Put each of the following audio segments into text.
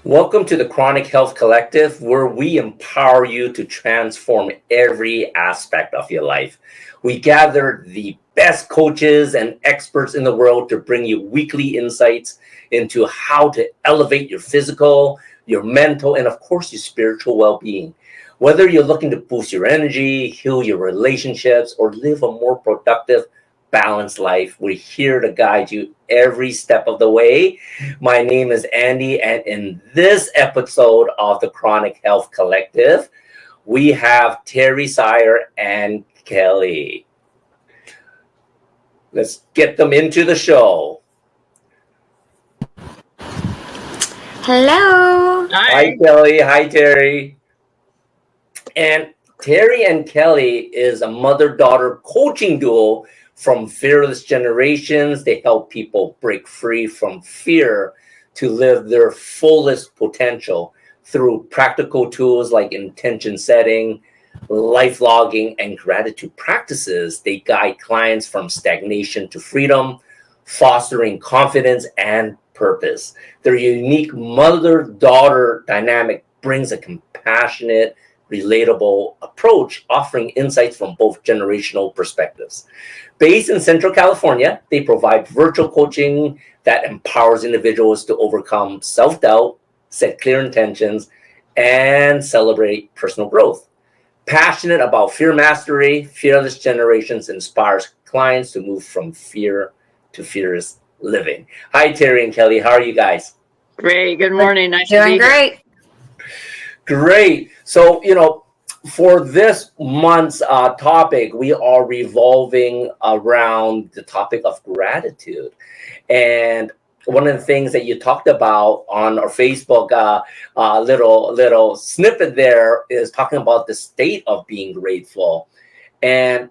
Welcome to the Chronic Health Collective, where we empower you to transform every aspect of your life. We gather the best coaches and experts in the world to bring you weekly insights into how to elevate your physical, your mental, and of course, your spiritual well-being. Whether you're looking to boost your energy, heal your relationships, or live a more productive, balanced life, we're here to guide you every step of the way. My name is Andy, and in this episode of the Chronic Health Collective, we have Terry, Sayre, and Kelly. Let's get them into the show. Hello. Hi, Kelly. Hi, Terry. And Terry and Kelly is a mother-daughter coaching duo from Fearless Generations. They help people break free from fear to live their fullest potential through practical tools like intention setting, life logging, and gratitude practices. They guide clients from stagnation to freedom, fostering confidence and purpose. Their unique mother-daughter dynamic brings a compassionate, relatable approach, offering insights from both generational perspectives. Based in Central California, they provide virtual coaching that empowers individuals to overcome self-doubt, set clear intentions, and celebrate personal growth. Passionate about fear mastery, Fearless Generations inspires clients to move from fear to fearless living. Hi, Terry and Kelly. How are you guys? Great. Good morning. Nice to be Doing great. Great. So, for this month's topic, we are revolving around the topic of gratitude. And one of the things that you talked about on our Facebook little snippet there is talking about the state of being grateful. And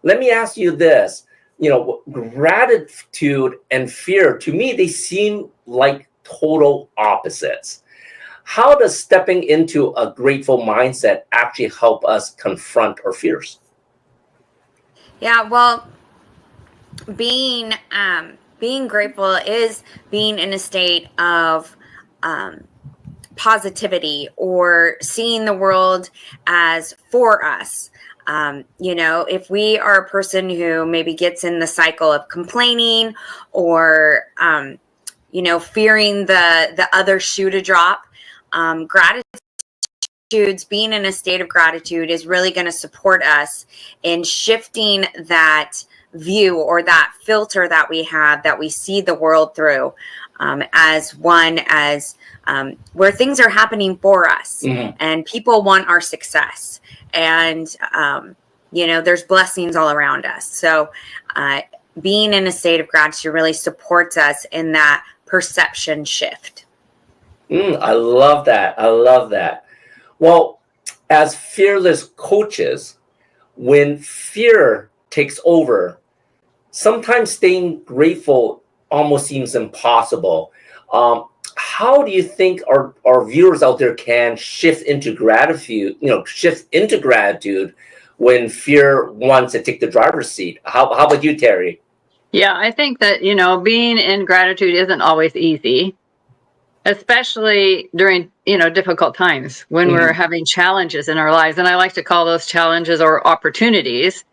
let me ask you this, gratitude and fear, to me, they seem like total opposites. How does stepping into a grateful mindset actually help us confront our fears? Yeah, well, being grateful is being in a state of positivity or seeing the world as for us. If we are a person who maybe gets in the cycle of complaining or fearing the other shoe to drop, being in a state of gratitude is really going to support us in shifting that view or that filter that we have, that we see the world through, as where things are happening for us. Mm-hmm. And people want our success, and there's blessings all around us. So being in a state of gratitude really supports us in that perception shift. I love that. Well, as fearless coaches, when fear takes over, sometimes staying grateful almost seems impossible. How do you think our viewers out there can shift into gratitude when fear wants to take the driver's seat? How about you, Terry? Yeah, I think that, being in gratitude isn't always easy, especially during, difficult times when we're having challenges in our lives. And I like to call those challenges or opportunities.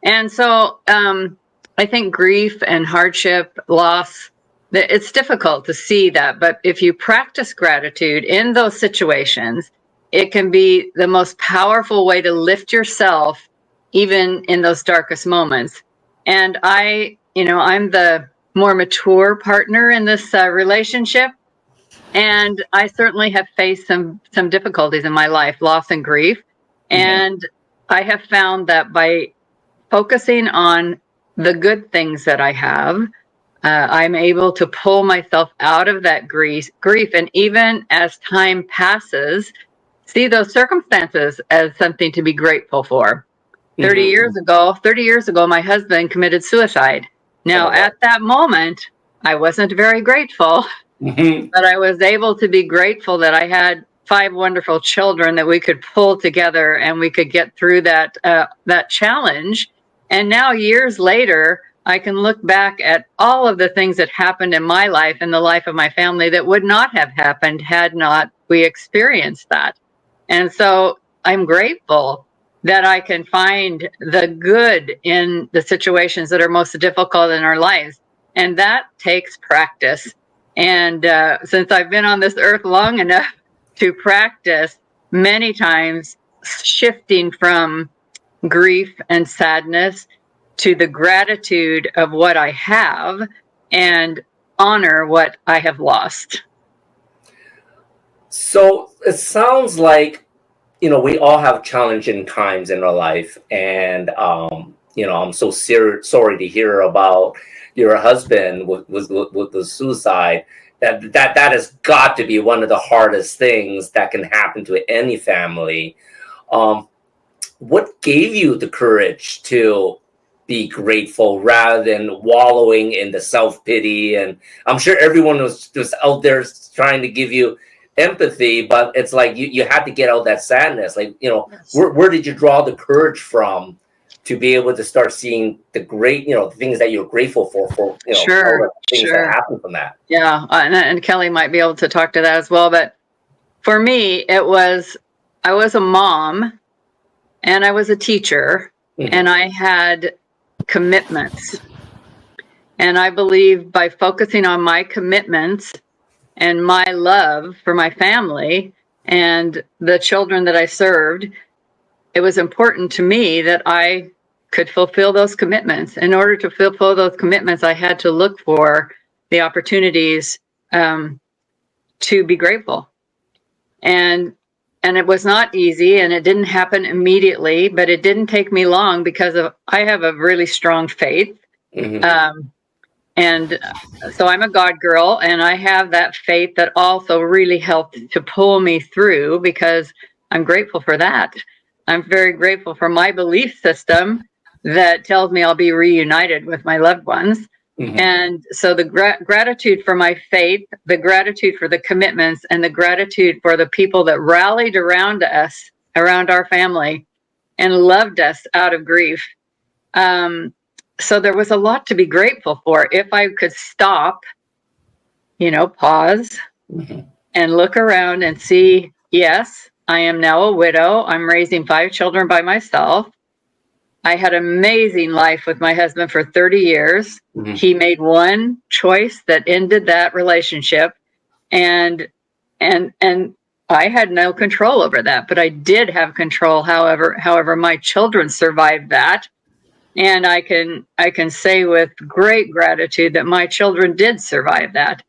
And so I think grief and hardship, loss, it's difficult to see that. But if you practice gratitude in those situations, it can be the most powerful way to lift yourself, even in those darkest moments. And I'm the more mature partner in this relationship. And I certainly have faced some difficulties in my life, loss and grief. And I have found that by focusing on the good things that I have, I'm able to pull myself out of that grief. And even as time passes, see those circumstances as something to be grateful for. 30 years ago, my husband committed suicide. Now, at that moment, I wasn't very grateful, but I was able to be grateful that I had 5 wonderful children that we could pull together and we could get through that challenge. And now, years later, I can look back at all of the things that happened in my life and the life of my family that would not have happened had not we experienced that. And so I'm grateful that I can find the good in the situations that are most difficult in our lives. And that takes practice. And since I've been on this earth long enough to practice many times shifting from grief and sadness to the gratitude of what I have and honor what I have lost. So it sounds like, we all have challenging times in our life. And, I'm so sorry to hear about your husband with the suicide. That has got to be one of the hardest things that can happen to any family. What gave you the courage to be grateful rather than wallowing in the self-pity? And I'm sure everyone was just out there trying to give you empathy, but it's like you had to get out that sadness. Like, where did you draw the courage from to be able to start seeing the great, the things that you're grateful for Sure, all the things that happen from that? Yeah, and Kelly might be able to talk to that as well. But for me, I was a mom and I was a teacher and I had commitments. And I believe by focusing on my commitments and my love for my family and the children that I served, it was important to me that I could fulfill those commitments. In order to fulfill those commitments, I had to look for the opportunities to be grateful. And it was not easy, and it didn't happen immediately, but it didn't take me long because I have a really strong faith. And so I'm a God girl, and I have that faith that also really helped to pull me through, because I'm grateful for that. I'm very grateful for my belief system that tells me I'll be reunited with my loved ones. And so the gratitude for my faith, the gratitude for the commitments, and the gratitude for the people that rallied around us, around our family, and loved us out of grief. So there was a lot to be grateful for. If I could stop, pause and look around and see, yes, I am now a widow. I'm raising 5 children by myself. I had an amazing life with my husband for 30 years. He made one choice that ended that relationship. And I had no control over that, but I did have control. However, my children survived that. And I can say with great gratitude that my children did survive that.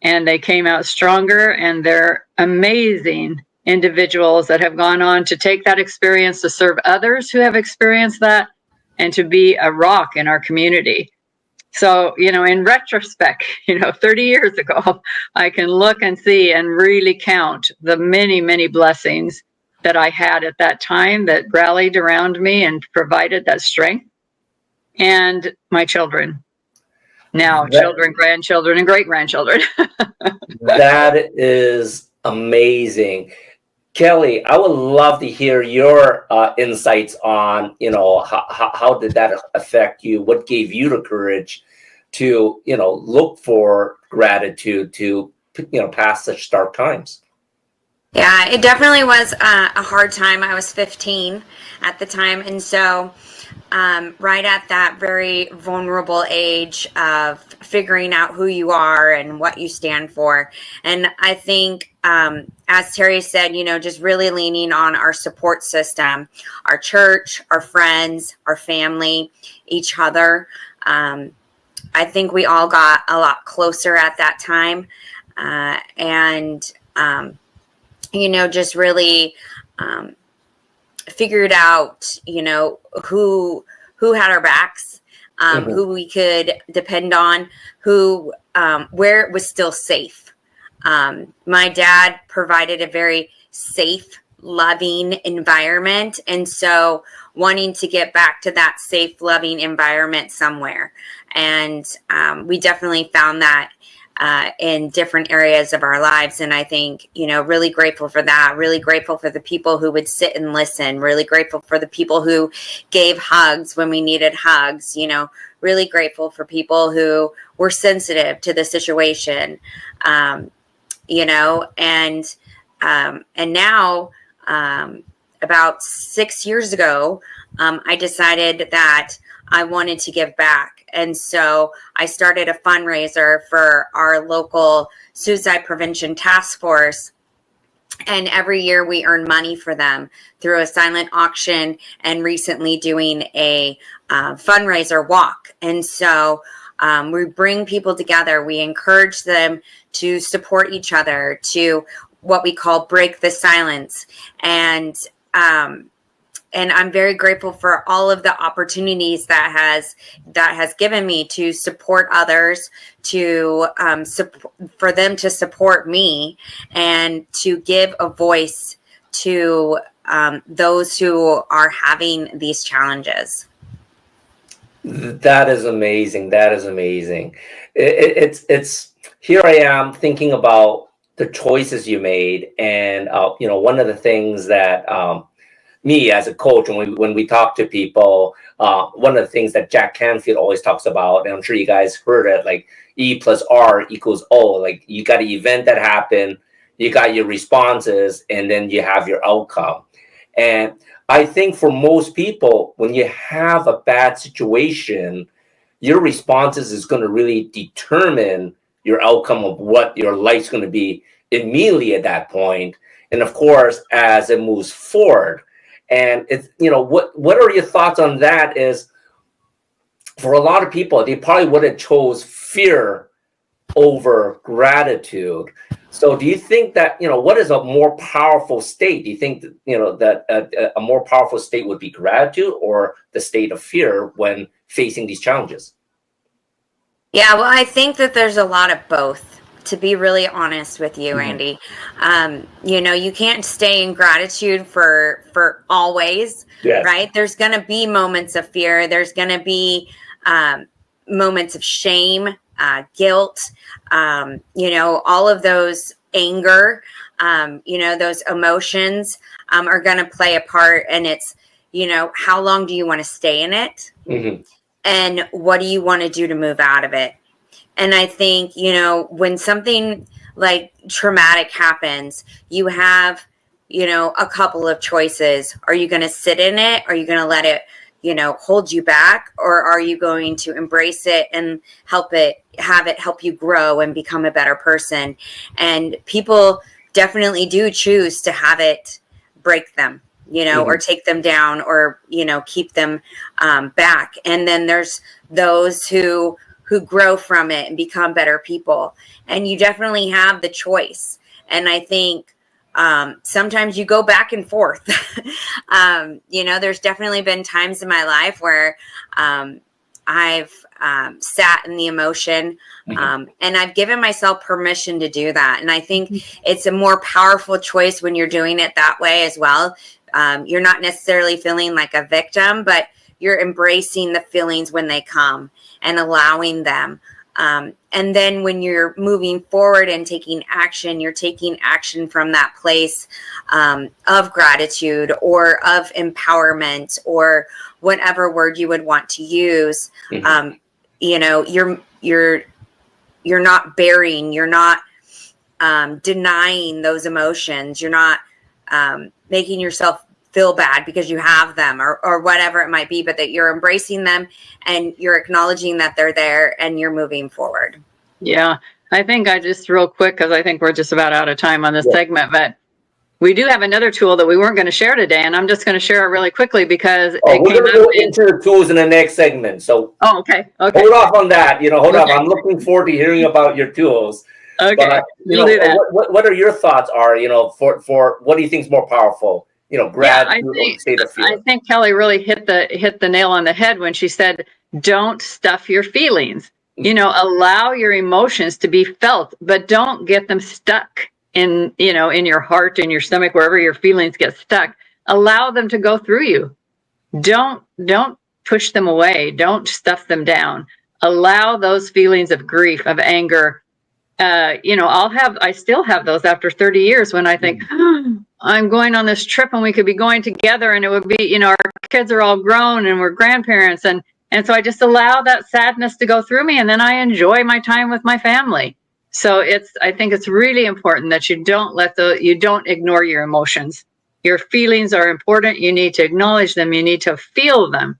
And they came out stronger, and they're amazing individuals that have gone on to take that experience to serve others who have experienced that and to be a rock in our community. So, in retrospect, 30 years ago, I can look and see and really count the many, many blessings that I had at that time that rallied around me and provided that strength. And my children. Now, children, grandchildren, and great-grandchildren. That is amazing. Kelly, I would love to hear your insights on, how did that affect you? What gave you the courage to, look for gratitude to, pass such dark times? Yeah, it definitely was a hard time. I was 15 at the time. And so right at that very vulnerable age of figuring out who you are and what you stand for. And I think as Terry said, just really leaning on our support system, our church, our friends, our family, each other. I think we all got a lot closer at that time. Just really figured out, who had our backs, who we could depend on, where it was still safe. My dad provided a very safe, loving environment. And so wanting to get back to that safe, loving environment somewhere. And we definitely found that in different areas of our lives. And I think, really grateful for that, really grateful for the people who would sit and listen, really grateful for the people who gave hugs when we needed hugs, really grateful for people who were sensitive to the situation, and now, about 6 years ago, I decided that I wanted to give back. And so I started a fundraiser for our local suicide prevention task force. And every year we earn money for them through a silent auction and recently doing a fundraiser walk. And so we bring people together. We encourage them to support each other, to what we call break the silence. And I'm very grateful for all of the opportunities that has given me to support others, to for them to support me, and to give a voice to those who are having these challenges. That is amazing. That is amazing. It's here I am thinking about the choices you made, and one of the things that me as a coach, when we talk to people, one of the things that Jack Canfield always talks about, and I'm sure you guys heard it, like E plus R equals O. Like, you got an event that happened, you got your responses, and then you have your outcome. And I think for most people, when you have a bad situation, your responses is going to really determine your outcome of what your life's going to be immediately at that point. And of course, as it moves forward. And it's, what are your thoughts on that? Is for a lot of people, they probably would have chose fear over gratitude. So do you think that, what is a more powerful state? Do you think that, that a more powerful state would be gratitude or the state of fear when facing these challenges? Yeah, well, I think that there's a lot of both, to be really honest with you, Randy. You can't stay in gratitude for always, yes. Right? There's going to be moments of fear. There's going to be moments of shame, guilt, all of those anger, those emotions are going to play a part. And it's, how long do you want to stay in it? Mm-hmm. And what do you want to do to move out of it? And I think, when something like traumatic happens, you have, a couple of choices. Are you going to sit in it? Are you going to let it, hold you back? Or are you going to embrace it and have it help you grow and become a better person? And people definitely do choose to have it break them, or take them down, or, keep them back. And then there's those who grow from it and become better people. And you definitely have the choice. And I think sometimes you go back and forth. There's definitely been times in my life where I've sat in the emotion, and I've given myself permission to do that. And I think it's a more powerful choice when you're doing it that way as well. You're not necessarily feeling like a victim, but you're embracing the feelings when they come and allowing them. And then when you're moving forward and taking action, you're taking action from that place of gratitude or of empowerment, or whatever word you would want to use. You're not burying, you're not denying those emotions. You're not making yourself feel bad because you have them, or whatever it might be, but that you're embracing them and you're acknowledging that they're there and you're moving forward. Yeah. I think I just real quick, because I think we're just about out of time on this segment, but we do have another tool that we weren't going to share today, and I'm just going to share it really quickly because we're it going came to up go in. into the tools in the next segment. So Okay. hold off on that. Hold off. Okay. I'm looking forward to hearing about your tools. Okay. But, we'll do that. what are your thoughts are, for what do you think is more powerful? Gratitude or state of fear? I think Kelly really hit the nail on the head when she said, don't stuff your feelings. Allow your emotions to be felt, but don't get them stuck in your heart, in your stomach, wherever your feelings get stuck. Allow them to go through you. Don't push them away. Don't stuff them down. Allow those feelings of grief, of anger. I still have those after 30 years when I think, I'm going on this trip and we could be going together and it would be, our kids are all grown and we're grandparents. And so I just allow that sadness to go through me and then I enjoy my time with my family. So I think it's really important that you don't ignore your emotions. Your feelings are important. You need to acknowledge them. You need to feel them.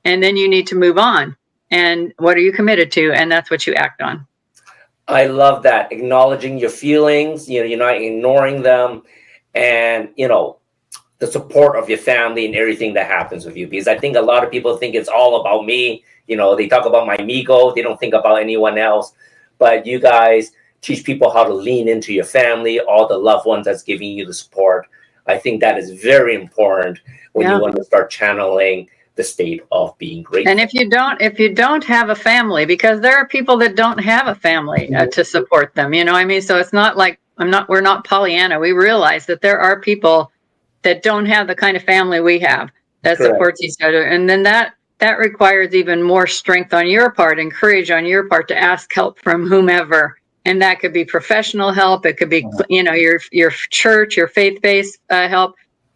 And then you need to move on. And what are you committed to? And that's what you act on. I love that. Acknowledging your feelings, you're not ignoring them, and, the support of your family and everything that happens with you. Because I think a lot of people think it's all about me. They talk about my ego. They don't think about anyone else. But you guys teach people how to lean into your family, all the loved ones that's giving you the support. I think that is very important when you want to start channeling the state of being grateful. And if you don't have a family, because there are people that don't have a family to support them, so it's not like we're not Pollyanna. We realize that there are people that don't have the kind of family we have that supports each other. And then that requires even more strength on your part and courage on your part to ask help from whomever. And that could be professional help. It could be, your church, your faith-based help.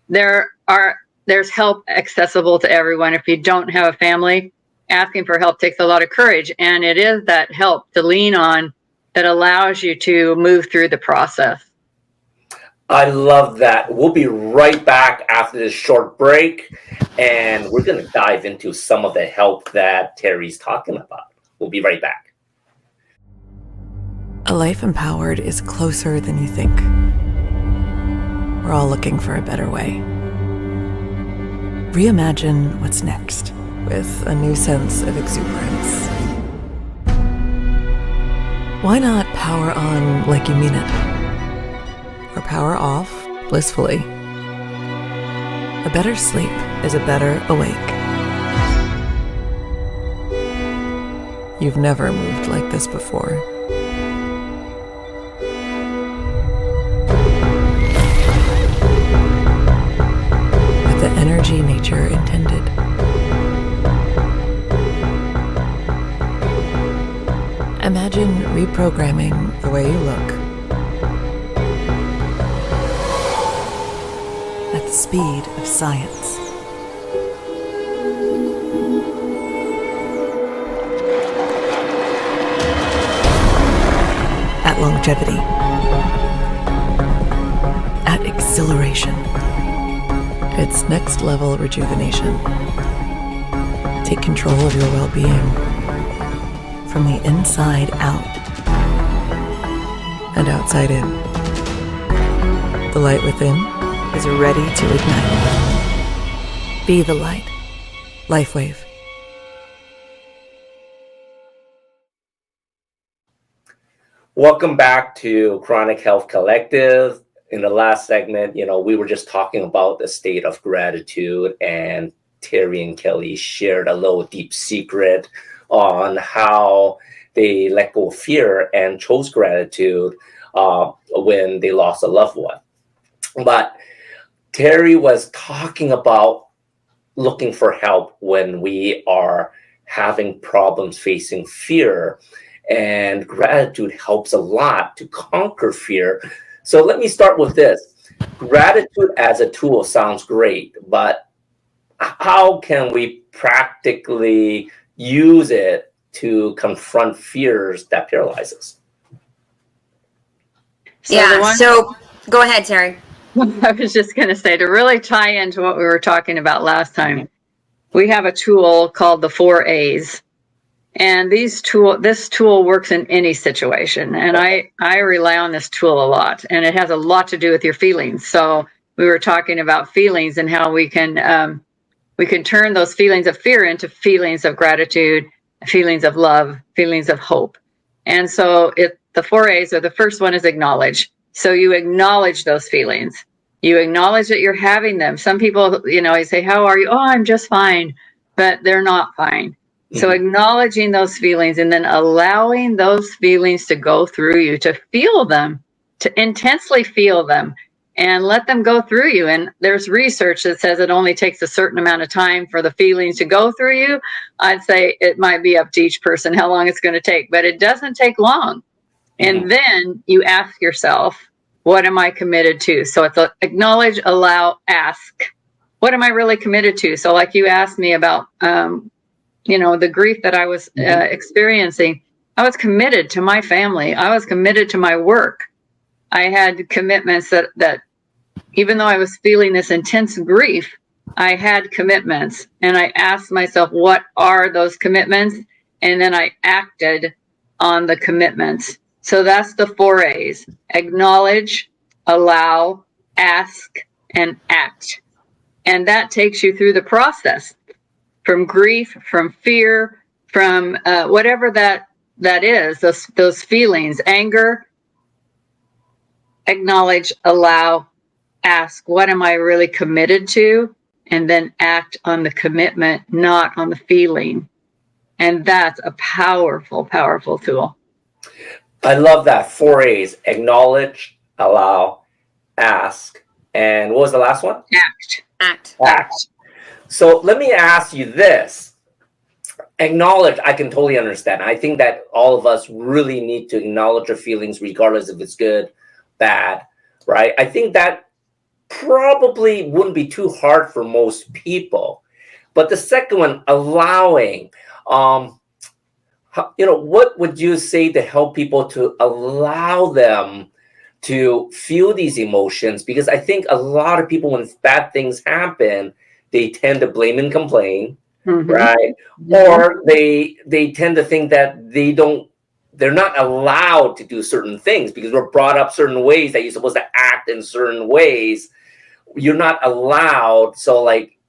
There's help accessible to everyone. If you don't have a family, asking for help takes a lot of courage. And it is that help to lean on that allows you to move through the process. I love that. We'll be right back after this short break, and we're going to dive into some of the help that Terry's talking about. We'll be right back. A life empowered is closer than you think. We're all looking for a better way. Reimagine what's next with a new sense of exuberance. Why not power on like you mean it? Or power off blissfully? A better sleep is a better awake. You've never moved like this before. With the energy nature intended. Imagine reprogramming the way you look at the speed of science. At longevity. At exhilaration. It's next level rejuvenation. Take control of your well-being from the inside out and outside in. The light within is ready to ignite. Be the light. LifeWave. Welcome back to Chronic Health Collective. In the last segment, we were just talking about the state of gratitude, and Terry and Kelly shared a little deep secret on how they let go of fear and chose gratitude when they lost a loved one. But Terry was talking about looking for help when we are having problems facing fear, and gratitude helps a lot to conquer fear. So let me start with this. Gratitude as a tool sounds great, but how can we practically use it to confront fears that paralyze us? So go ahead, Terry. I was just going to say, to really tie into what we were talking about last time, we have a tool called the 4 A's. And this tool works in any situation. And I rely on this tool a lot, and it has a lot to do with your feelings. So we were talking about feelings and how we can turn those feelings of fear into feelings of gratitude, feelings of love, feelings of hope. And so the 4 A's, or the first one is acknowledge. So you acknowledge those feelings. You acknowledge that you're having them. Some people, you say, how are you? Oh, I'm just fine. But they're not fine. So acknowledging those feelings and then allowing those feelings to go through you, to feel them, to intensely feel them and let them go through you. And there's research that says it only takes a certain amount of time for the feelings to go through you. I'd say it might be up to each person how long it's going to take, but it doesn't take long. And then you ask yourself, what am I committed to? So it's acknowledge, allow, ask. What am I really committed to? So like you asked me about, the grief that I was experiencing, I was committed to my family. I was committed to my work. I had commitments that even though I was feeling this intense grief, I had commitments. And I asked myself, what are those commitments? And then I acted on the commitments. So that's the 4 A's: acknowledge, allow, ask, and act. And that takes you through the process. From grief, from fear, from whatever that is, those feelings, anger, acknowledge, allow, ask, what am I really committed to? And then act on the commitment, not on the feeling. And that's a powerful, powerful tool. I love that. 4 A's: acknowledge, allow, ask, and what was the last one? Act. So let me ask you this. Acknowledge, I can totally understand. I think that all of us really need to acknowledge our feelings, regardless if it's good, bad, right? I think that probably wouldn't be too hard for most people. But the second one, allowing, what would you say to help people to allow them to feel these emotions? Because I think a lot of people, when bad things happen, they tend to blame and complain, right? Or they tend to think that they're not allowed to do certain things because we're brought up certain ways that you're supposed to act in certain ways. You're not allowed. So like,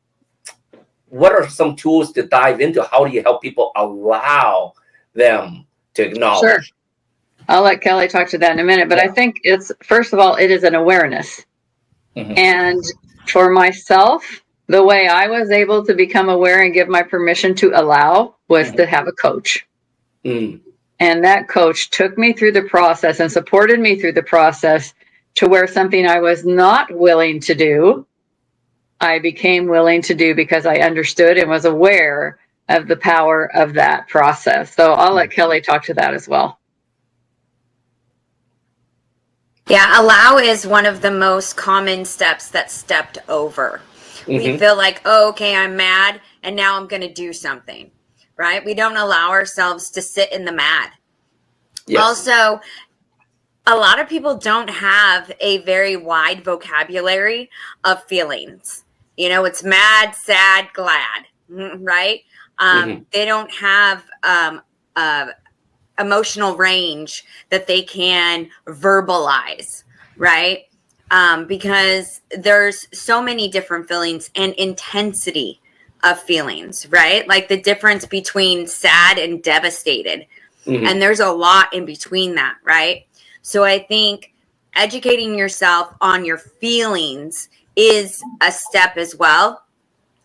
what are some tools to dive into? How do you help people allow them to acknowledge? Sure. I'll let Kelly talk to that in a minute, but I think first of all, it is an awareness. And for myself, the way I was able to become aware and give my permission to allow was to have a coach. And that coach took me through the process and supported me through the process to where something I was not willing to do, I became willing to do because I understood and was aware of the power of that process. So I'll let Kelly talk to that as well. Yeah, allow is one of the most common steps that's stepped over. We feel like, oh, okay, I'm mad, and now I'm going to do something, right? We don't allow ourselves to sit in the mad. Yes. Also, a lot of people don't have a very wide vocabulary of feelings. It's mad, sad, glad, right? They don't have emotional range that they can verbalize, right? Because there's so many different feelings and intensity of feelings, right? Like the difference between sad and devastated. And there's a lot in between that, right? So I think educating yourself on your feelings is a step as well.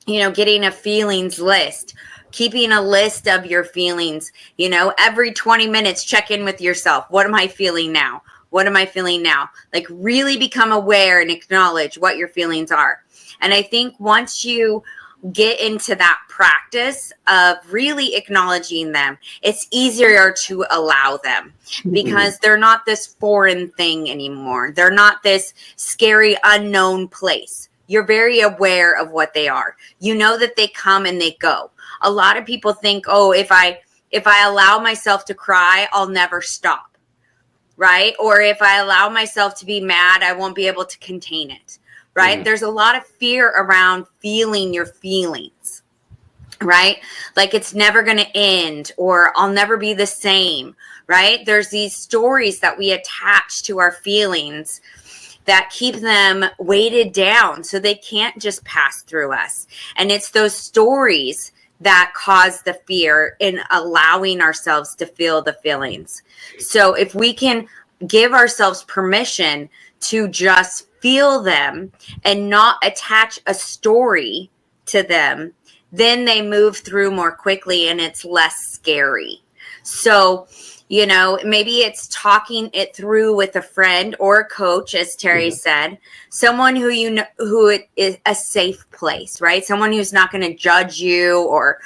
Getting a feelings list, keeping a list of your feelings, every 20 minutes, check in with yourself. What am I feeling now? What am I feeling now? Like really become aware and acknowledge what your feelings are. And I think once you get into that practice of really acknowledging them, it's easier to allow them because they're not this foreign thing anymore. They're not this scary unknown place. You're very aware of what they are. You know that they come and they go. A lot of people think, oh, if I allow myself to cry, I'll never stop. Right? Or if I allow myself to be mad, I won't be able to contain it. Right? There's a lot of fear around feeling your feelings. right? Like it's never going to end, or I'll never be the same, right? There's these stories that we attach to our feelings that keep them weighted down so they can't just pass through us. And it's those stories that cause the fear in allowing ourselves to feel the feelings. So if we can give ourselves permission to just feel them and not attach a story to them, then they move through more quickly and it's less scary. So, you know, maybe it's talking it through with a friend or a coach, as Terry said, someone who you know, who it is a safe place, right? Someone who's not going to judge you or,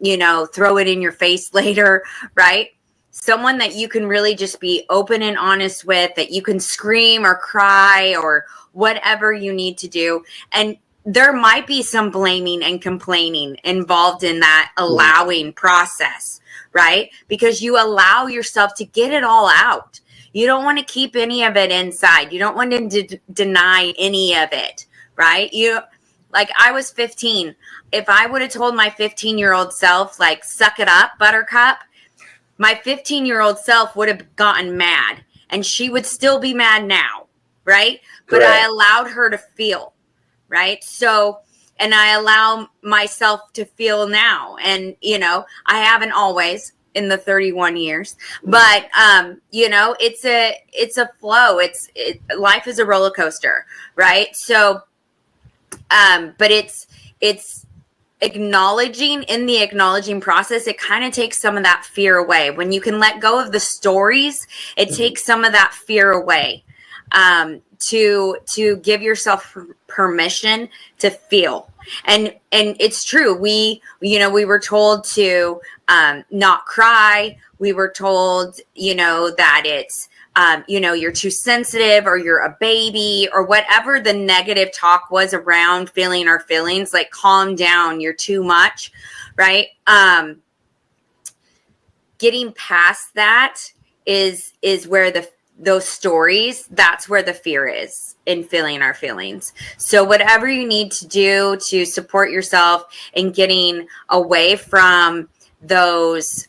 you know, throw it in your face later, right? Someone that you can really just be open and honest with, that you can scream or cry or whatever you need to do. And there might be some blaming and complaining involved in that allowing process, right? Because you allow yourself to get it all out. You don't want to keep any of it inside. You don't want to deny any of it, right? Like I was 15. If I would have told my 15-year-old self, like, suck it up, buttercup, my 15-year-old self would have gotten mad, and she would still be mad now, right? But I allowed her to feel, right? So, and I allow myself to feel now. And, you know, I haven't always in the 31 years, but, you know, it's a flow. Life is a roller coaster, right? So, but it's acknowledging process, it kind of takes some of that fear away. When you can let go of the stories, it takes some of that fear away, to give yourself permission to feel. And it's true. We were told to not cry. We were told, you know, that it's, you know, you're too sensitive, or you're a baby, or whatever the negative talk was around feeling our feelings, like, calm down, you're too much, right? Getting past that is where those stories, that's where the fear is in feeling our feelings. So whatever you need to do to support yourself in getting away from those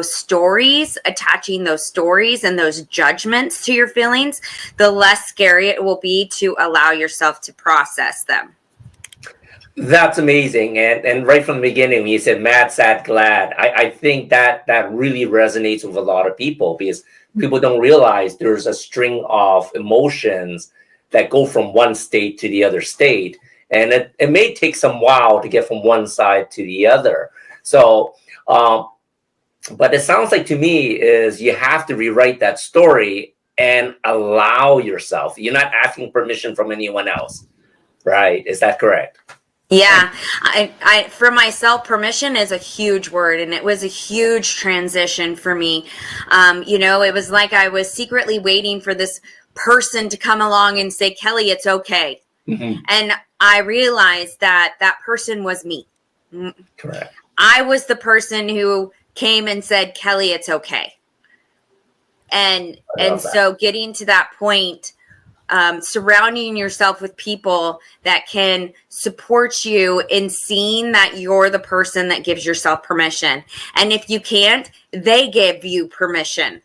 stories, attaching those stories and those judgments to your feelings, the less scary it will be to allow yourself to process them. That's amazing. And right from the beginning, when you said mad, sad, glad, I think that really resonates with a lot of people, because people don't realize there's a string of emotions that go from one state to the other state. And it may take some while to get from one side to the other. So, but it sounds like to me is you have to rewrite that story and allow yourself. You're not asking permission from anyone else, right? Is that correct? Yeah, I for myself, permission is a huge word, and it was a huge transition for me. You know, it was like I was secretly waiting for this person to come along and say, Kelly, it's okay. And I realized that person was me. Correct. I was the person who came and said, Kelly, it's okay. And so getting to that point, surrounding yourself with people that can support you in seeing that you're the person that gives yourself permission. And if you can't, they give you permission,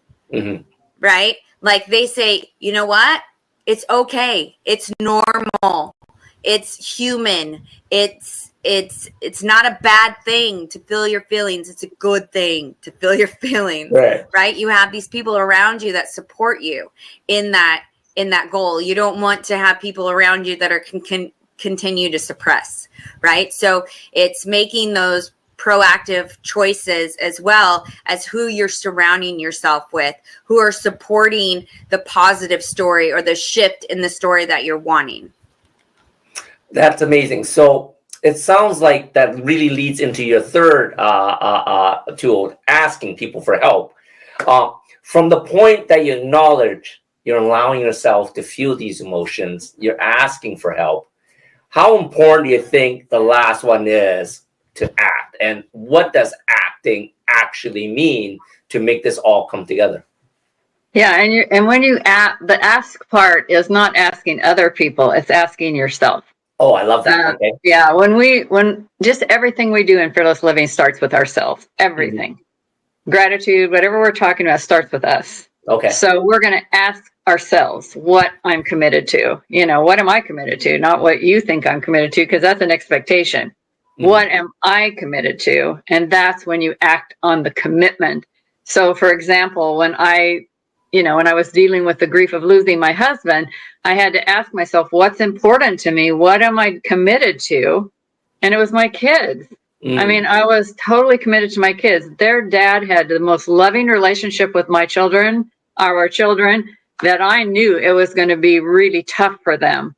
right? Like they say, you know what? It's okay. It's normal. It's human. It's not a bad thing to feel your feelings. It's a good thing to feel your feelings, right? You have these people around you that support you in that goal. You don't want to have people around you that are can continue to suppress, right? So it's making those proactive choices, as well as who you're surrounding yourself with, who are supporting the positive story or the shift in the story that you're wanting. That's amazing. So it sounds like that really leads into your third tool, asking people for help. From the point that you acknowledge you're allowing yourself to feel these emotions, you're asking for help, how important do you think the last one is to act? And what does acting actually mean to make this all come together? Yeah, and when you the ask part is not asking other people, it's asking yourself. Oh, I love that. Okay. Yeah, when just everything we do in fearless living starts with ourselves. Everything. Gratitude, whatever we're talking about, starts with us. Okay. So we're going to ask ourselves what I'm committed to. What am I committed to? Not what you think I'm committed to, because that's an expectation. What am I committed to? And that's when you act on the commitment. So, for example, when I was dealing with the grief of losing my husband, I had to ask myself, what's important to me? What am I committed to? And it was my kids. I mean, I was totally committed to my kids. Their dad had the most loving relationship with our children, that I knew it was going to be really tough for them.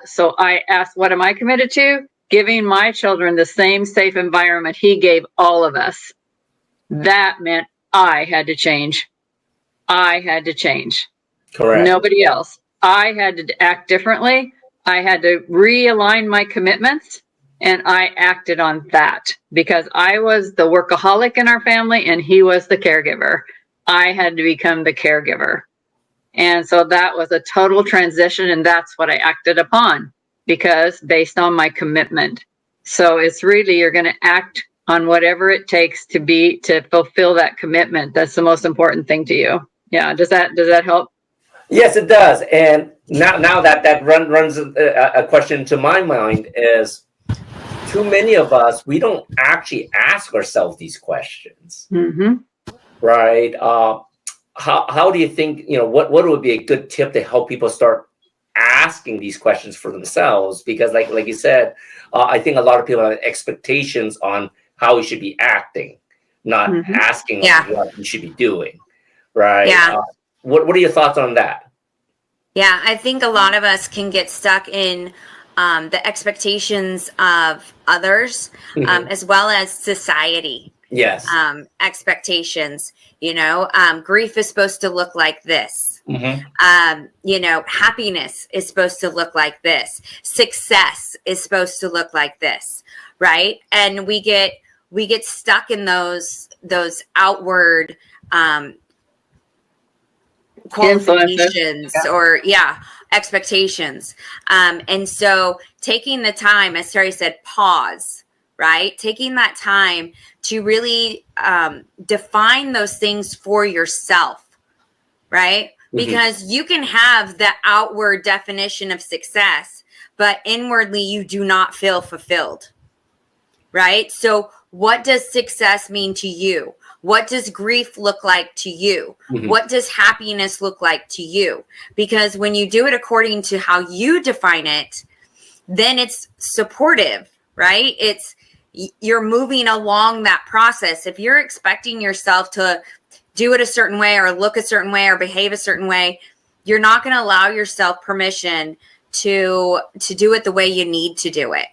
So I asked, what am I committed to? Giving my children the same safe environment he gave all of us. That meant I had to change. I had to change. Correct. Nobody else. I had to act differently. I had to realign my commitments, and I acted on that because I was the workaholic in our family and he was the caregiver. I had to become the caregiver. And so that was a total transition, and that's what I acted upon because based on my commitment. So it's really, you're going to act on whatever it takes to fulfill that commitment. That's the most important thing to you. Yeah. Does that help? Yes, it does. And now that runs a question to my mind is, too many of us, we don't actually ask ourselves these questions, right? How do you think, what would be a good tip to help people start asking these questions for themselves? Because like you said, I think a lot of people have expectations on how we should be acting, not asking what we should be doing, right? Yeah. What are your thoughts on that? Yeah, I think a lot of us can get stuck in the expectations of others, as well as society. Yes. Expectations, grief is supposed to look like this. Happiness is supposed to look like this. Success is supposed to look like this, right? And we get stuck in those outward qualifications or expectations. And so taking the time, as Sayre said, pause, right? Taking that time to really define those things for yourself, right? Because you can have the outward definition of success, but inwardly you do not feel fulfilled, right? So what does success mean to you? What does grief look like to you? What does happiness look like to you? Because when you do it according to how you define it, then it's supportive, right? You're moving along that process. If you're expecting yourself to do it a certain way or look a certain way or behave a certain way, you're not going to allow yourself permission to do it the way you need to do it,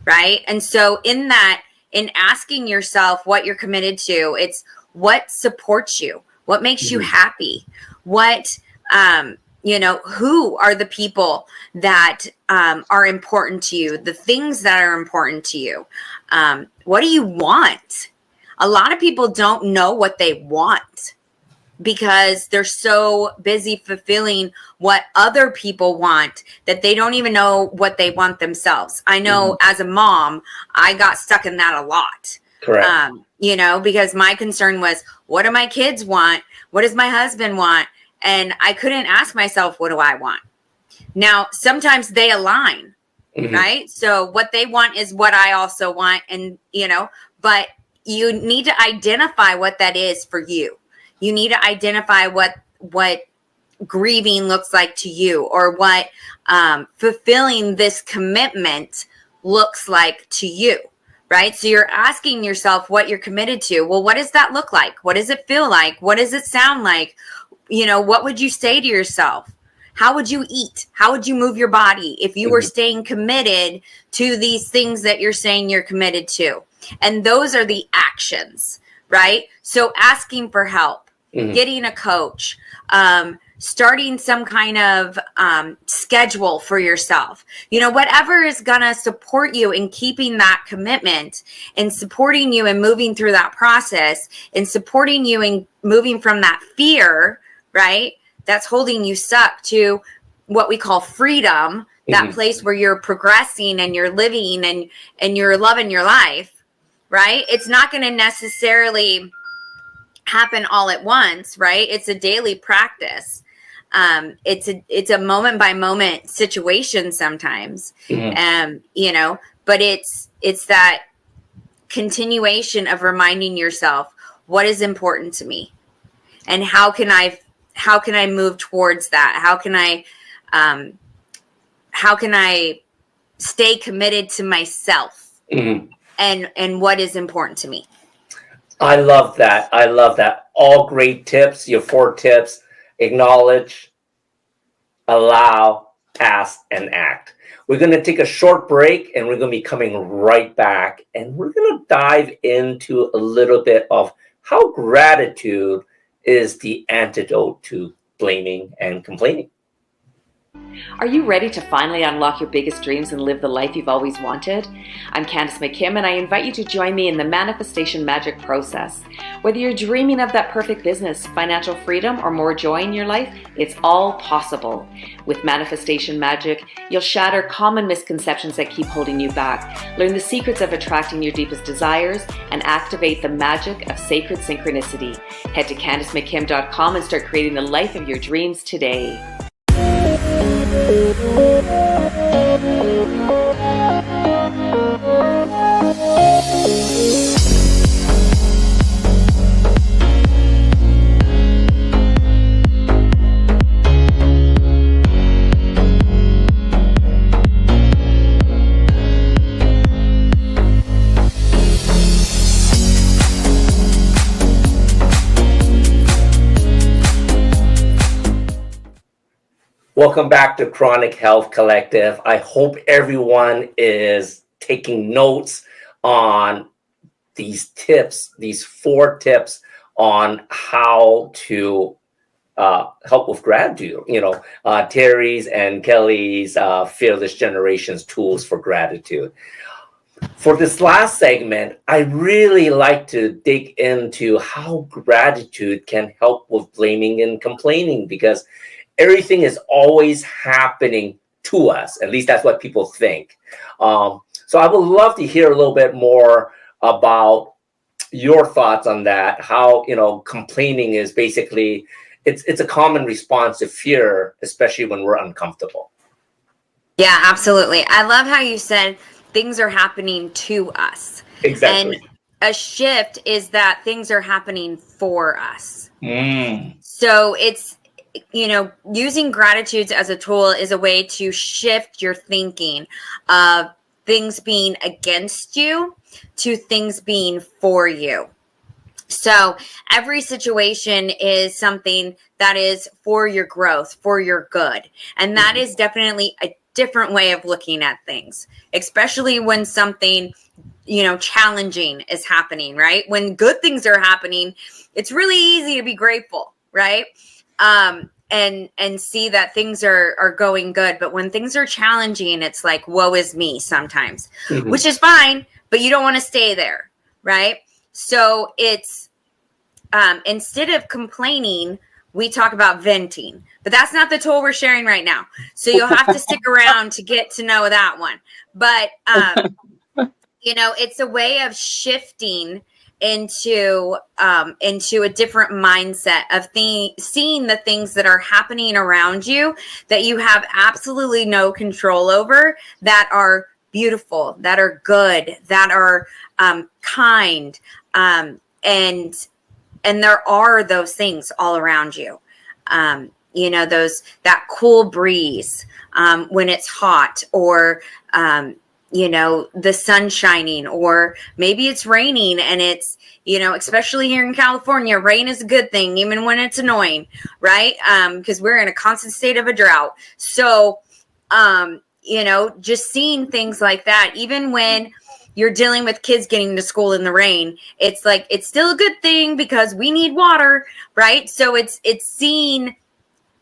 right? And so in asking yourself what you're committed to, it's what supports you, what makes you happy, what, who are the people that are important to you, the things that are important to you. What do you want? A lot of people don't know what they want because they're so busy fulfilling what other people want that they don't even know what they want themselves. I know as a mom, I got stuck in that a lot. Correct. Because my concern was, what do my kids want? What does my husband want? And I couldn't ask myself, what do I want? Now, sometimes they align, right? So what they want is what I also want. And, but you need to identify what that is for you. You need to identify what grieving looks like to you, or what fulfilling this commitment looks like to you, right? So you're asking yourself what you're committed to. Well, what does that look like? What does it feel like? What does it sound like? What would you say to yourself? How would you eat? How would you move your body if you were staying committed to these things that you're saying you're committed to? And those are the actions, right? So asking for help, getting a coach, starting some kind of schedule for yourself, whatever is going to support you in keeping that commitment and supporting you in moving through that process and supporting you in moving from that fear, right? That's holding you stuck to, what we call freedom, that place where you're progressing and you're living and you're loving your life, right? It's not going to necessarily happen all at once, right? It's a daily practice. It's a moment by moment situation sometimes, you know, but it's that continuation of reminding yourself what is important to me and how can I move towards that? How can I stay committed to myself and what is important to me? I love that. I love that. All great tips. Your 4 tips: acknowledge, allow, ask, and act. We're going to take a short break and we're going to be coming right back. And we're going to dive into a little bit of how gratitude is the antidote to blaming and complaining. Are you ready to finally unlock your biggest dreams and live the life you've always wanted? I'm Candice McKim, and I invite you to join me in the manifestation magic process. Whether you're dreaming of that perfect business, financial freedom, or more joy in your life, it's all possible. With manifestation magic, you'll shatter common misconceptions that keep holding you back, learn the secrets of attracting your deepest desires, and activate the magic of sacred synchronicity. Head to CandiceMcKim.com and start creating the life of your dreams today. Welcome back to Chronic Health Collective. I hope everyone is taking notes on these tips, these 4 tips on how to help with gratitude. You know, Terry's and Kelly's Fearless Generations tools for gratitude. For this last segment, I really like to dig into how gratitude can help with blaming and complaining, because everything is always happening to us. At least that's what people think. So I would love to hear a little bit more about your thoughts on that. How, you know, complaining is basically, it's a common response to fear, especially when we're uncomfortable. Yeah, absolutely. I love how you said things are happening to us. Exactly. And a shift is that things are happening for us. So it's, you know, using gratitude as a tool is a way to shift your thinking of things being against you to things being for you. So every situation is something that is for your growth, for your good. And that is definitely a different way of looking at things, especially when something, you know, challenging is happening, right? When good things are happening, it's really easy to be grateful, right? And see that things are going good. But when things are challenging, it's like, woe is me sometimes, which is fine, but you don't want to stay there, right? So it's, instead of complaining, we talk about venting, but that's not the tool we're sharing right now. So you'll have to stick around to get to know that one. But, you know, it's a way of shifting into a different mindset of seeing the things that are happening around you that you have absolutely no control over, that are beautiful, that are good, that are kind, and there are those things all around you. You know, that cool breeze when it's hot, or you know, the sun shining, or maybe it's raining and it's, you know, especially here in California, rain is a good thing, even when it's annoying, right? Because we're in a constant state of a drought. So, you know, just seeing things like that, even when you're dealing with kids getting to school in the rain, it's like, it's still a good thing because we need water, right? So it's seeing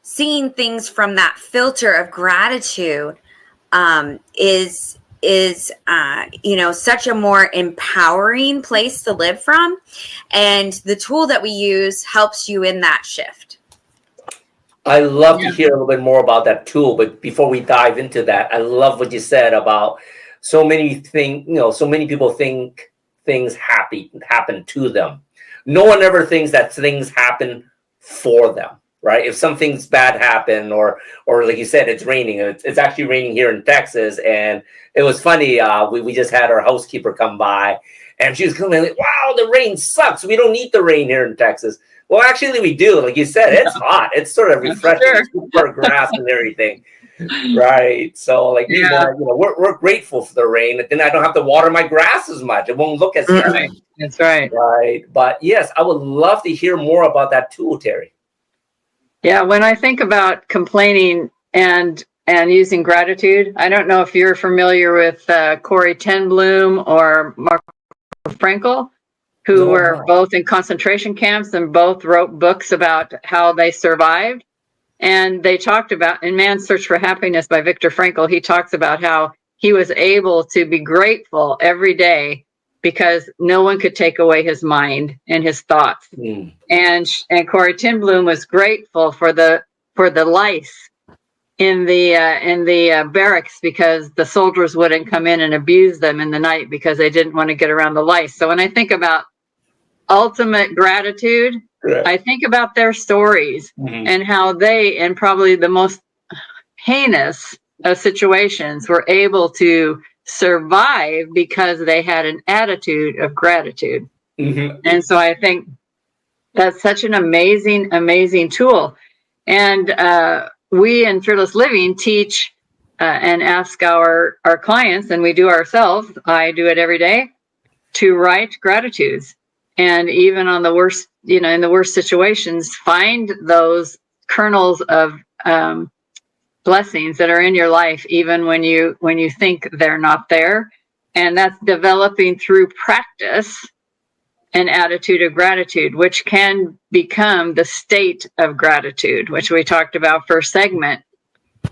things from that filter of gratitude is you know, such a more empowering place to live from. And the tool that we use helps you in that shift. I love to hear a little bit more about that tool, but before we dive into that, I love what you said about so many so many people think things happen to them. No one ever thinks that things happen for them, right? If something's bad happen, or like you said, it's raining. It's actually raining here in Texas, and it was funny. We just had our housekeeper come by, and she was coming like, "Wow, the rain sucks. We don't need the rain here in Texas." Well, actually, we do. Like you said, it's hot. It's sort of refreshing. Sure. It's good for grass and everything, right? So, like, we're grateful for the rain. Then I don't have to water my grass as much. It won't look as Right. That's right. right. But yes, I would love to hear more about that tool, Terry. Yeah, when I think about complaining and using gratitude, I don't know if you're familiar with Corey ten Bloom or Mark Frankel, who were both in concentration camps and both wrote books about how they survived. And they talked about, in Man's Search for Happiness by Viktor Frankl, he talks about how he was able to be grateful every day because no one could take away his mind and his thoughts. And Corey ten Bloom was grateful for the lice in the barracks, because the soldiers wouldn't come in and abuse them in the night because they didn't want to get around the lice. So when I think about ultimate gratitude, I think about their stories and how they, in probably the most heinous of situations, were able to survive because they had an attitude of gratitude. And so I think that's such an amazing tool. And we in Fearless Living teach and ask our clients, and we do ourselves, I do it every day, to write gratitudes. And even on the worst, in the worst situations, find those kernels of blessings that are in your life, even when you think they're not there. And that's developing through practice an attitude of gratitude, which can become the state of gratitude, which we talked about first segment,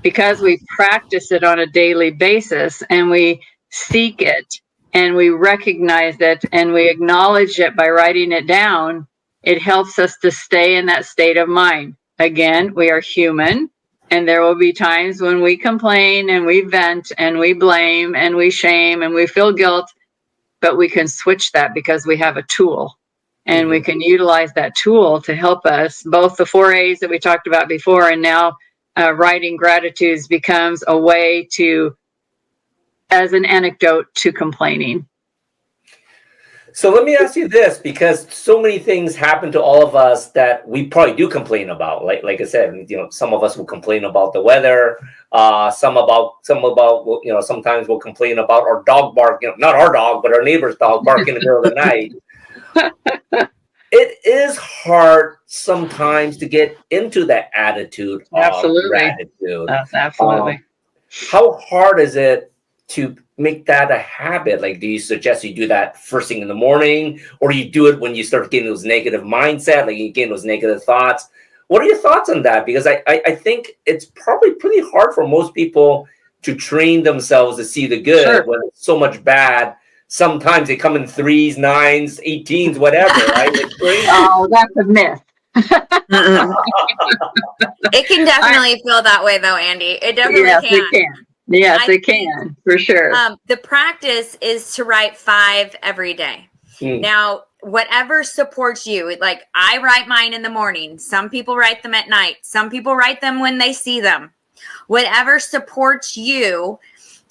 because we practice it on a daily basis and we seek it and we recognize it and we acknowledge it by writing it down. It helps us to stay in that state of mind. Again, we are human, and there will be times when we complain and we vent and we blame and we shame and we feel guilt, but we can switch that because we have a tool, and we can utilize that tool to help us. Both the 4 A's that we talked about before, and now writing gratitudes becomes a way to, as an anecdote to complaining. So let me ask you this, because so many things happen to all of us that we probably do complain about. Like I said, some of us will complain about the weather. Some about sometimes we'll complain about our dog bark. Not our dog, but our neighbor's dog barking in the middle of the night. It is hard sometimes to get into that attitude of gratitude. Absolutely. How hard is it to make that a habit? Like, do you suggest you do that first thing in the morning, or you do it when you start getting those negative mindset, like you get those negative thoughts? What are your thoughts on that? Because I think it's probably pretty hard for most people to train themselves to see the good when it's so much bad. Sometimes they come in 3s, 9s, 18s, whatever, right? It's crazy. Oh, that's a myth. It can definitely feel that way, though, Andy. It definitely Yes, can. it can. Yes, it can, for sure. The practice is to write 5 every day. Now, whatever supports you, like I write mine in the morning. Some people write them at night. Some people write them when they see them. Whatever supports you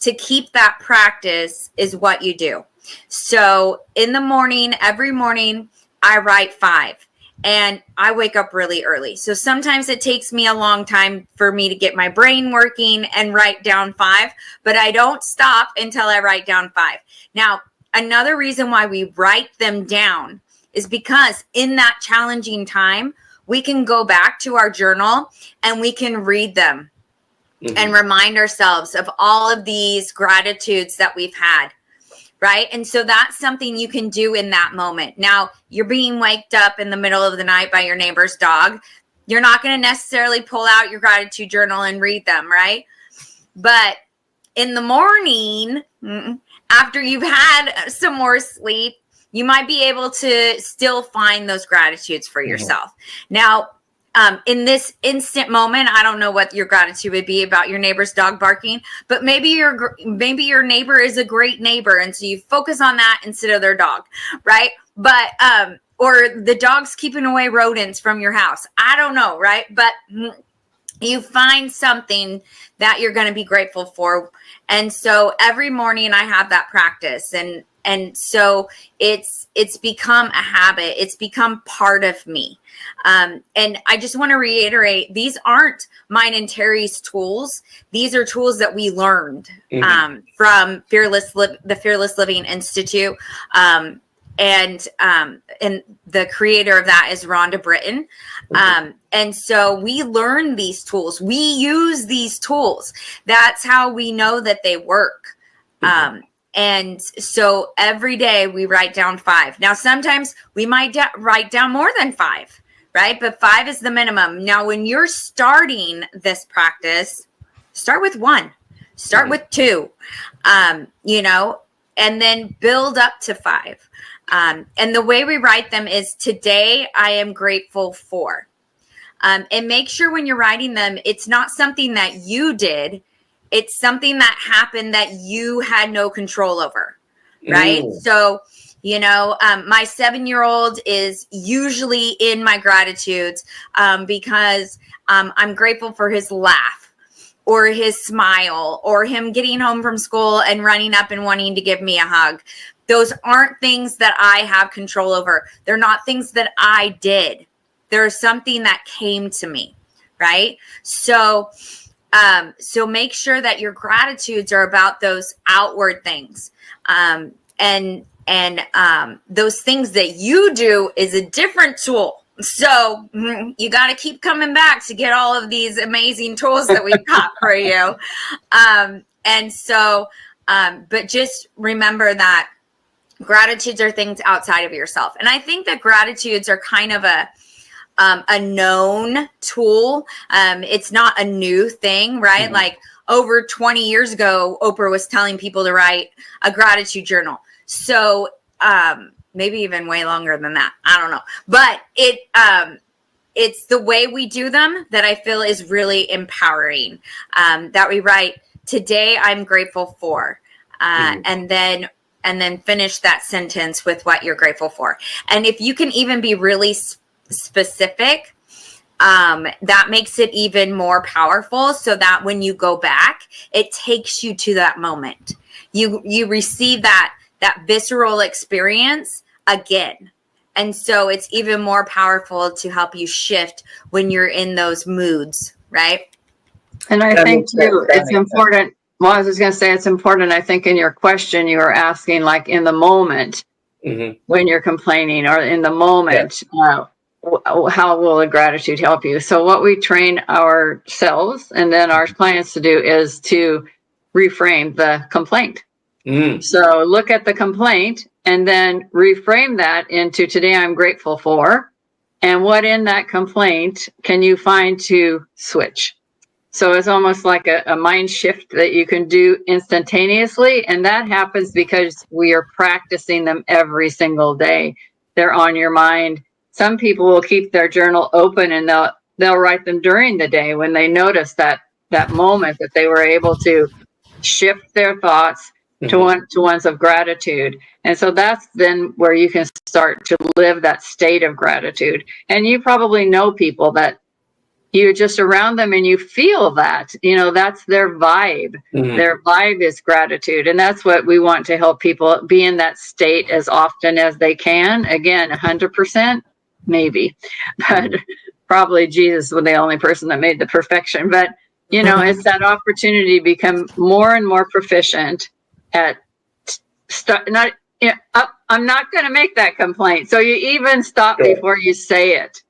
to keep that practice is what you do. So in the morning, every morning, I write 5. And I wake up really early. So sometimes it takes me a long time for me to get my brain working and write down 5, but I don't stop until I write down 5. Now, another reason why we write them down is because in that challenging time, we can go back to our journal and we can read them and remind ourselves of all of these gratitudes that we've had. Right. And so that's something you can do in that moment. Now, you're being waked up in the middle of the night by your neighbor's dog. You're not going to necessarily pull out your gratitude journal and read them. Right. But in the morning, after you've had some more sleep, you might be able to still find those gratitudes for yourself. Now, in this instant moment, I don't know what your gratitude would be about your neighbor's dog barking, but maybe your neighbor is a great neighbor, and so you focus on that instead of their dog, right? But or the dog's keeping away rodents from your house. I don't know, right? But you find something that you're going to be grateful for. And so every morning I have that practice, and so it's become a habit. It's become part of me. And I just want to reiterate, these aren't mine and Terry's tools. These are tools that we learned from the Fearless Living Institute. And the creator of that is Rhonda Britton. And so we learn these tools. We use these tools. That's how we know that they work. And so every day we write down 5. Now, sometimes we might write down more than 5, right? But 5 is the minimum. Now, when you're starting this practice, start with 1, start with 2, and then build up to 5. And the way we write them is, today I am grateful for. And make sure when you're writing them, it's not something that you did. It's something that happened that you had no control over, right? So, my 7-year-old is usually in my gratitudes because I'm grateful for his laugh or his smile or him getting home from school and running up and wanting to give me a hug. Those aren't things that I have control over. They're not things that I did. They're something that came to me, right? So make sure that your gratitudes are about those outward things. And those things that you do is a different tool. So you got to keep coming back to get all of these amazing tools that we've got for you. But just remember that gratitudes are things outside of yourself. And I think that gratitudes are kind of a known tool. It's not a new thing, right? Like over 20 years ago, Oprah was telling people to write a gratitude journal. So maybe even way longer than that. I don't know. But it's the way we do them that I feel is really empowering, that we write, today I'm grateful for, and then finish that sentence with what you're grateful for. And if you can even be really specific, that makes it even more powerful, so that when you go back, it takes you to that moment. You receive that visceral experience again. And so it's even more powerful to help you shift when you're in those moods, right? And I think too, it's important. Well, I was just going to say, it's important. I think in your question, you were asking, like, in the moment when you're complaining, or in the moment, how will the gratitude help you? So what we train ourselves and then our clients to do is to reframe the complaint. So look at the complaint and then reframe that into, today I'm grateful for. And what in that complaint can you find to switch? So it's almost like a mind shift that you can do instantaneously. And that happens because we are practicing them every single day. They're on your mind. Some people will keep their journal open and they'll write them during the day when they notice that moment that they were able to shift their thoughts to ones of gratitude. And so that's then where you can start to live that state of gratitude. And you probably know people that you're just around them and you feel that, that's their vibe. Their vibe is gratitude. And that's what we want to help people be in that state as often as they can. Again, 100%, maybe, but probably Jesus was the only person that made the perfection. But, it's that opportunity to become more and more proficient at I'm not going to make that complaint. So you even stop before you say it,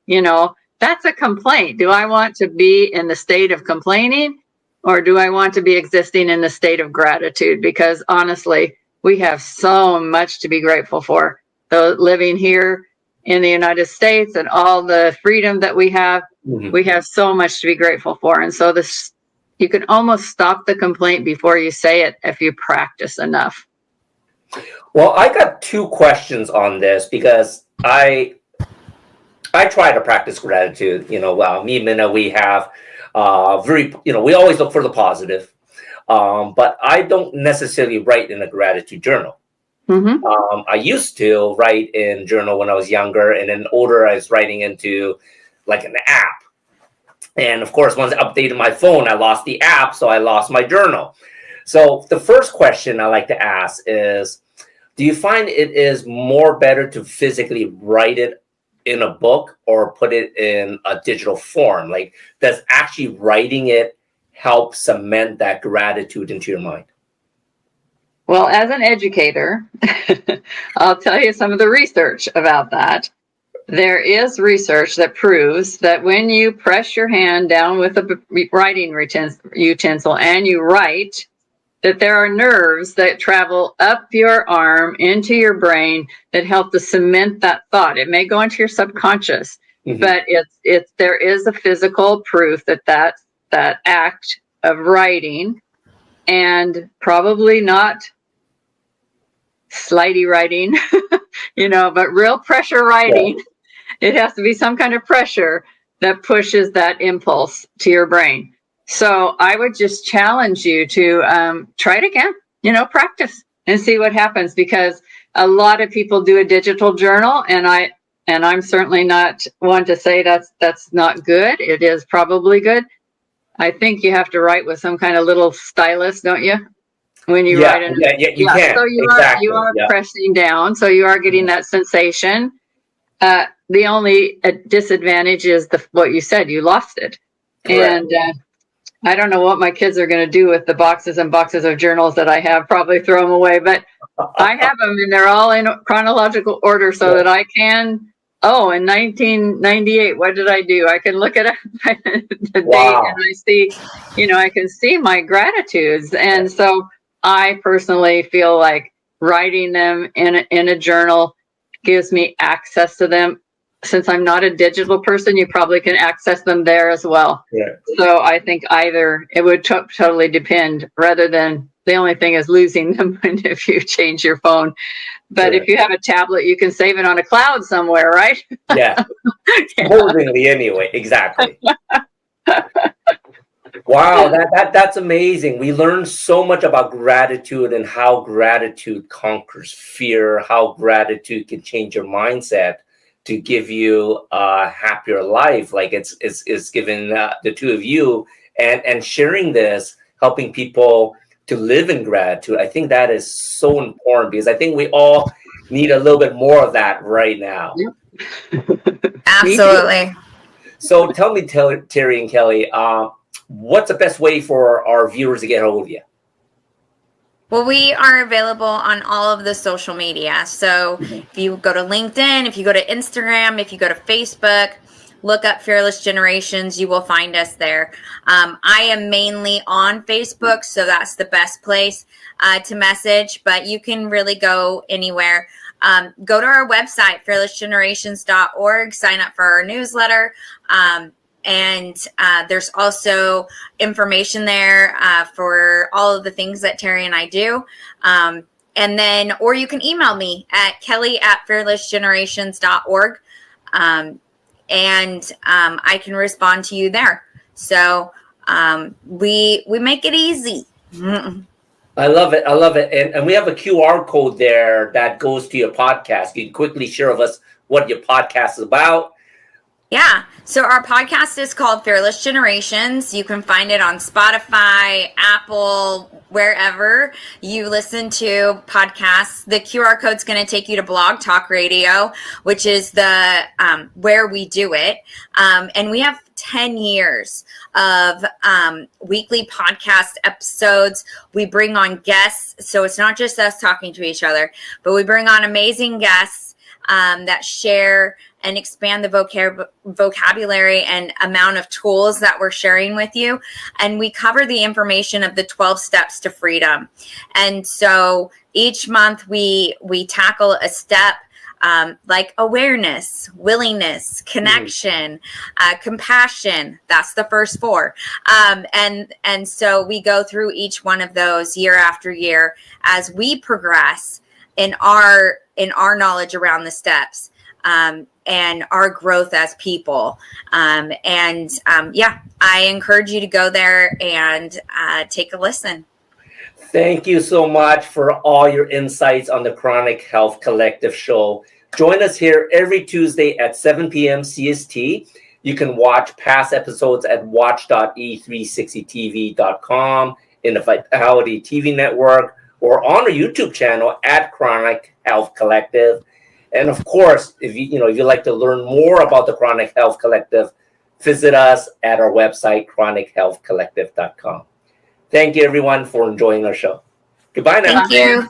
That's a complaint. Do I want to be in the state of complaining, or do I want to be existing in the state of gratitude? Because honestly, we have so much to be grateful for. So living here in the United States and all the freedom that we have so much to be grateful for. And so you can almost stop the complaint before you say it if you practice enough. Well, I got 2 questions on this, because I try to practice gratitude. Me and Minna, we have we always look for the positive. But I don't necessarily write in a gratitude journal. I used to write in journal when I was younger, and then older, I was writing into like an app. And of course, once I updated my phone, I lost the app, so I lost my journal. So the first question I like to ask is, do you find it is more better to physically write it in a book or put it in a digital form? Like, does actually writing it help cement that gratitude into your mind? Well, as an educator, I'll tell you some of the research about that. There is research that proves that when you press your hand down with a writing utensil and you write, that there are nerves that travel up your arm into your brain that help to cement that thought. It may go into your subconscious, but there is a physical proof that act of writing, and probably not slidey writing, but real pressure writing. Yeah. It has to be some kind of pressure that pushes that impulse to your brain. So I would just challenge you to try it again, practice and see what happens, because a lot of people do a digital journal, and I'm certainly not one to say that's not good. It is probably good. I think you have to write with some kind of little stylus, don't you? When you write it. Yeah, you can. So you are pressing down, so you are getting that sensation. The only disadvantage is what you said, you lost it. Correct. And I don't know what my kids are going to do with the boxes and boxes of journals that I have, probably throw them away, but I have them and they're all in chronological order so that I can, in 1998, what did I do? I can look at the date and I see, I can see my gratitudes. And so I personally feel like writing them in a journal gives me access to them. Since I'm not a digital person, you probably can access them there as well. Yeah. So I think either it would totally depend, rather than the only thing is losing them if you change your phone. But if you have a tablet, you can save it on a cloud somewhere, right? Yeah. Holdingly anyway. Exactly. Wow, that's amazing. We learned so much about gratitude and how gratitude conquers fear, how gratitude can change your mindset to give you a happier life. Like it's given the two of you and sharing this, helping people to live in gratitude. I think that is so important, because I think we all need a little bit more of that right now. Absolutely. So tell me, Terry and Kelly, what's the best way for our viewers to get a hold of you? Well, we are available on all of the social media. So if you go to LinkedIn, if you go to Instagram, if you go to Facebook, look up Fearless Generations, you will find us there. I am mainly on Facebook, so that's the best place to message, but you can really go anywhere. Go to our website, fearlessgenerations.org, sign up for our newsletter. And there's also information there for all of the things that Terry and I do. And then, or you can email me at kelly@fearlessgenerations.org. And I can respond to you there. So we make it easy. I love it. I love it. And we have a QR code there that goes to your podcast. You can quickly share with us what your podcast is about. Yeah. So our podcast is called Fearless Generations. You can find it on Spotify, Apple, wherever you listen to podcasts. The QR code is going to take you to Blog Talk Radio, which is the where we do it. And we have 10 years of weekly podcast episodes. We bring on guests. So it's not just us talking to each other, but we bring on amazing guests that share and expand the vocabulary and amount of tools that we're sharing with you. And we cover the information of the 12 steps to freedom. And so each month we tackle a step like awareness, willingness, connection, compassion. That's the first 4. And so we go through each one of those year after year as we progress in our knowledge around the steps. and our growth as people. I encourage you to go there and take a listen. Thank you so much for all your insights on the Chronic Health Collective show. Join us here every Tuesday at 7 p.m. CST. You can watch past episodes at watch.e360tv.com, in the Vitality TV network, or on our YouTube channel at Chronic Health Collective. And of course, if you like to learn more about the Chronic Health Collective, visit us at our website, chronichealthcollective.com. Thank you, everyone, for enjoying our show. Goodbye now. Thank you.